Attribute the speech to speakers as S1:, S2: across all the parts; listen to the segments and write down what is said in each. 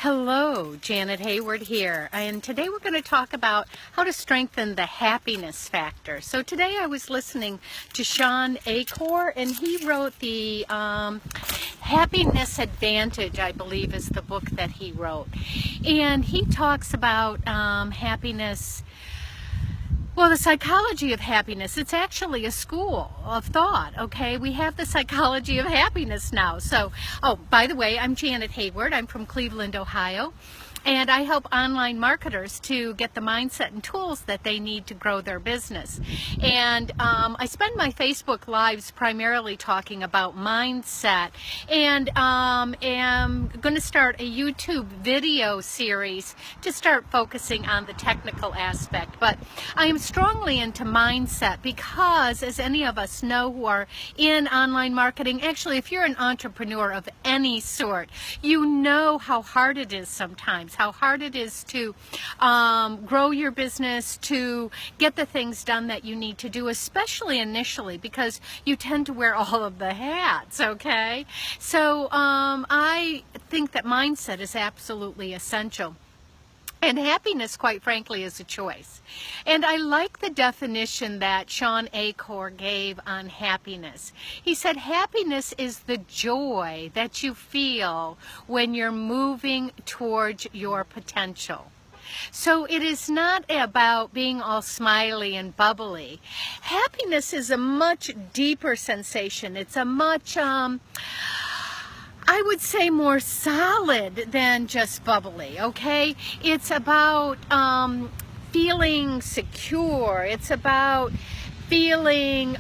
S1: Hello, Janet Hayward here, and today we're going to talk about how to strengthen the happiness factor. So today I was listening to Sean Acor, and he wrote the Happiness Advantage, I believe is the book that he wrote. And he talks about happiness. Well, the psychology of happiness, it's actually a school of thought, okay? We have the psychology of happiness now. So, by the way, I'm Janet Hayward. I'm from Cleveland, Ohio. And I help online marketers to get the mindset and tools that they need to grow their business. And I spend my Facebook Lives primarily talking about mindset. And am going to start a YouTube video series to start focusing on the technical aspect. But I am strongly into mindset because, as any of us know who are in online marketing, actually, if you're an entrepreneur of any sort, you know how hard it is sometimes. How hard it is to grow your business, to get the things done that you need to do, especially initially, because you tend to wear all of the hats, okay? So I think that mindset is absolutely essential. And happiness, quite frankly, is a choice. And I like the definition that Sean Acor gave on happiness. He said, happiness is the joy that you feel when you're moving towards your potential. So it is not about being all smiley and bubbly. Happiness is a much deeper sensation. It's a much I would say more solid than just bubbly, okay? It's about feeling secure. It's about feeling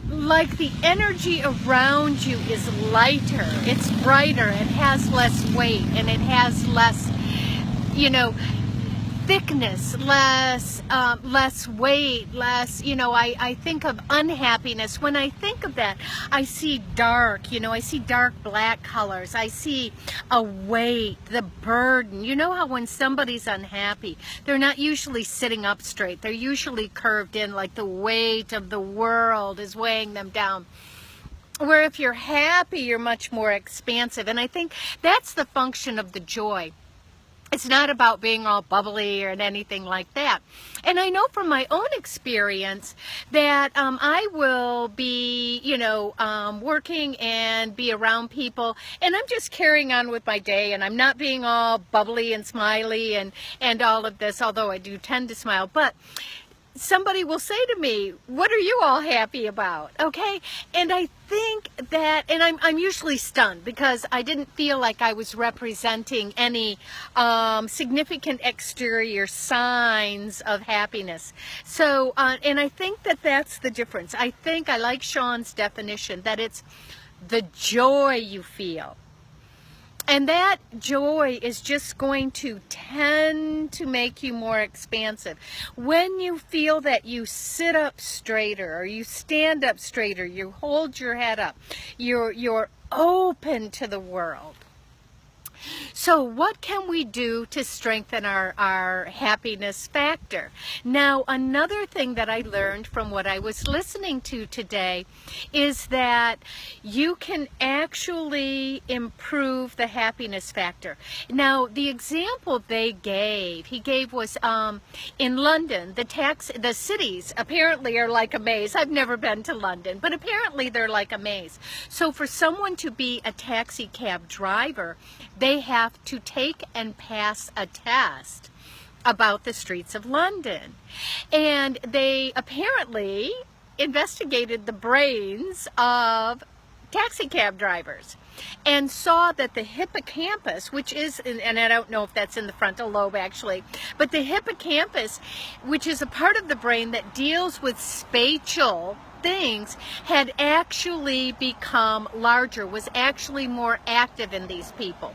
S1: like the energy around you is lighter, it's brighter, it has less weight, and it has less, thickness, less weight, less, I think of unhappiness. When I think of that, I see dark, I see dark black colors. I see a weight, the burden. You know how when somebody's unhappy, they're not usually sitting up straight. They're usually curved in, like the weight of the world is weighing them down. Where if you're happy, you're much more expansive. And I think that's the function of the joy. It's not about being all bubbly or anything like that. And I know from my own experience that I will be, working and be around people, and I'm just carrying on with my day, and I'm not being all bubbly and smiley and all of this, although I do tend to smile. But somebody will say to me, what are you all happy about? Okay? And I think that, and I'm usually stunned because I didn't feel like I was representing any significant exterior signs of happiness. So, and I think that that's the difference. I think I like Sean's definition that it's the joy you feel. And that joy is just going to tend to make you more expansive. When you feel that you sit up straighter or you stand up straighter, you hold your head up, you're open to the world. So what can we do to strengthen our happiness factor? Now, another thing that I learned from what I was listening to today is that you can actually improve the happiness factor. Now, the example he gave was in London, the cities apparently are like a maze. I've never been to London, but apparently they're like a maze. So for someone to be a taxi cab driver, they have to take and pass a test about the streets of London. And they apparently investigated the brains of taxi cab drivers and saw that the hippocampus, which is, and I don't know if that's in the frontal lobe actually, but the hippocampus, which is a part of the brain that deals with spatial things, had actually become larger, was actually more active in these people.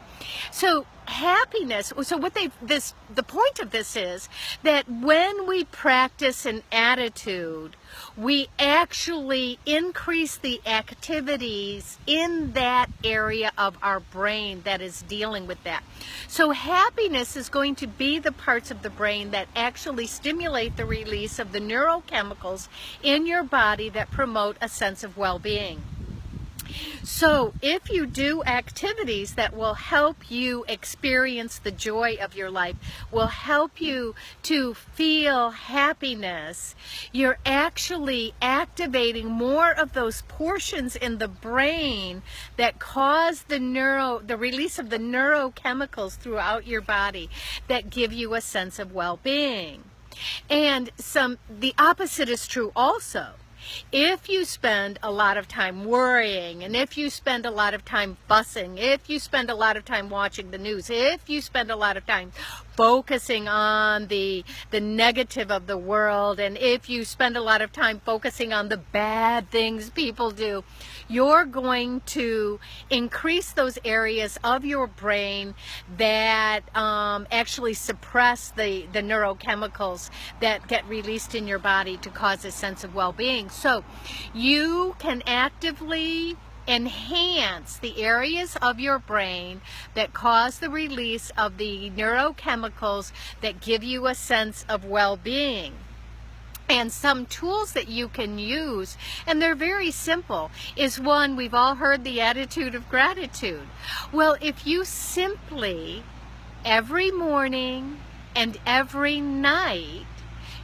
S1: So happiness, so the point of this is that when we practice an attitude, we actually increase the activities in that area of our brain that is dealing with that. So happiness is going to be the parts of the brain that actually stimulate the release of the neurochemicals in your body that promote a sense of well-being. So if you do activities that will help you experience the joy of your life, will help you to feel happiness, you're actually activating more of those portions in the brain that cause the release of the neurochemicals throughout your body that give you a sense of well-being. And the opposite is true also. If you spend a lot of time worrying, and if you spend a lot of time fussing, if you spend a lot of time watching the news, if you spend a lot of time focusing on the negative of the world, and if you spend a lot of time focusing on the bad things people do, you're going to increase those areas of your brain that actually suppress the neurochemicals that get released in your body to cause a sense of well-being. So you can actively enhance the areas of your brain that cause the release of the neurochemicals that give you a sense of well-being. And some tools that you can use, and they're very simple, is one, we've all heard the attitude of gratitude. Well, if you simply, every morning and every night,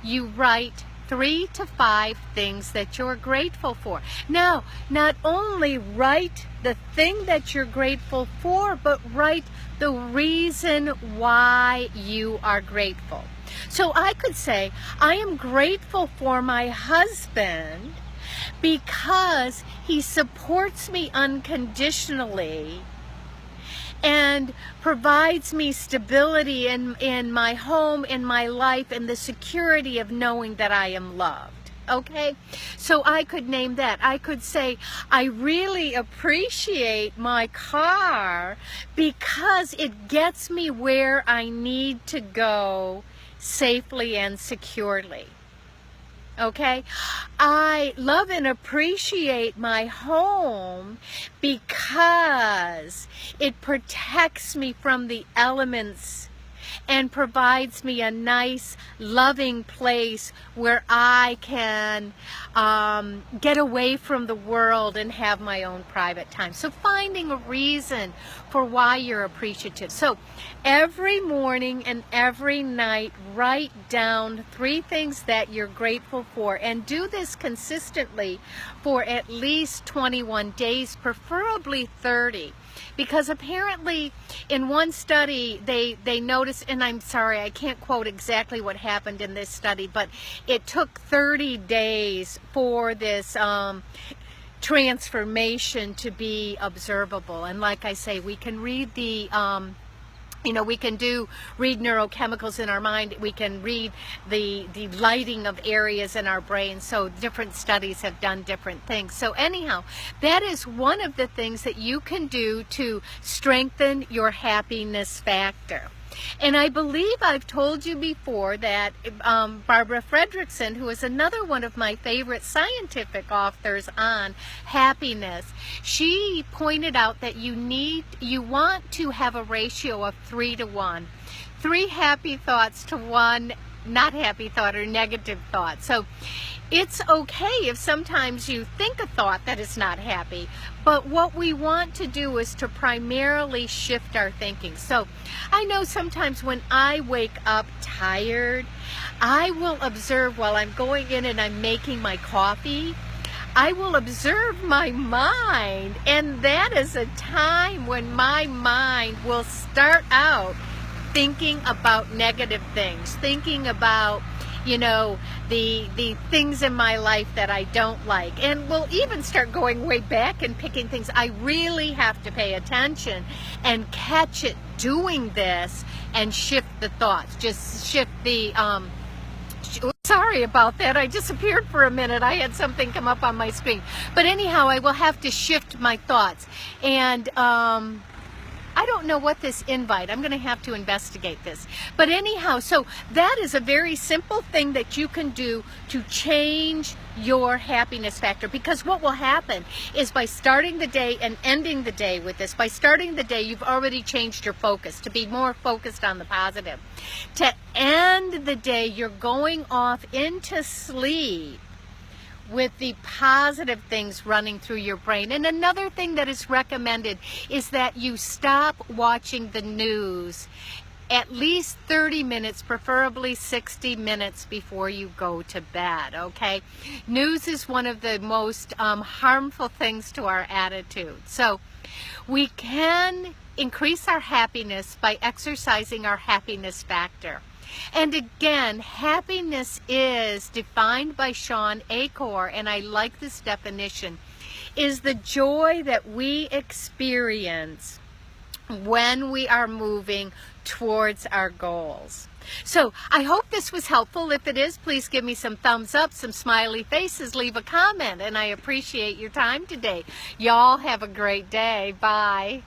S1: you write 3 to 5 things that you're grateful for. Now, not only write the thing that you're grateful for, but write the reason why you are grateful. So I could say, I am grateful for my husband because he supports me unconditionally and provides me stability in my home, in my life, and the security of knowing that I am loved. Okay? So I could name that. I could say, I really appreciate my car because it gets me where I need to go safely and securely. Okay? I love and appreciate my home because it protects me from the elements and provides me a nice, loving place where I can get away from the world and have my own private time. So finding a reason for why you're appreciative. So every morning and every night, write down 3 things that you're grateful for, and do this consistently for at least 21 days, preferably 30. Because apparently in one study they noticed, and I'm sorry, I can't quote exactly what happened in this study, but it took 30 days for this transformation to be observable. And like I say, we can read the we can read neurochemicals in our mind. We can read the lighting of areas in our brain. So different studies have done different things. So anyhow, that is one of the things that you can do to strengthen your happiness factor. And I believe I've told you before that Barbara Fredrickson, who is another one of my favorite scientific authors on happiness, she pointed out that you want to have a ratio of 3 to 1. 3 happy thoughts to 1 not happy thought or negative thought. So it's okay if sometimes you think a thought that is not happy, but what we want to do is to primarily shift our thinking. So I know sometimes when I wake up tired, I will observe while I'm going in and I'm making my coffee, I will observe my mind, and that is a time when my mind will start out thinking about negative things, thinking about, the things in my life that I don't like, and we'll even start going way back and picking things. I really have to pay attention and catch it doing this and shift the thoughts, just shift the sorry about that, I disappeared for a minute. I had something come up on my screen, but anyhow, I will have to shift my thoughts. And I don't know what this invite, I'm going to have to investigate this. But anyhow, so that is a very simple thing that you can do to change your happiness factor. Because what will happen is by starting the day and ending the day with this, by starting the day, you've already changed your focus to be more focused on the positive. To end the day, you're going off into sleep with the positive things running through your brain. And another thing that is recommended is that you stop watching the news at least 30 minutes, preferably 60 minutes before you go to bed, okay? News is one of the most harmful things to our attitude. So we can increase our happiness by exercising our happiness factor. And again, happiness is defined by Sean Acor, and I like this definition, is the joy that we experience when we are moving towards our goals. So I hope this was helpful. If it is, please give me some thumbs up, some smiley faces, leave a comment, and I appreciate your time today. Y'all have a great day. Bye.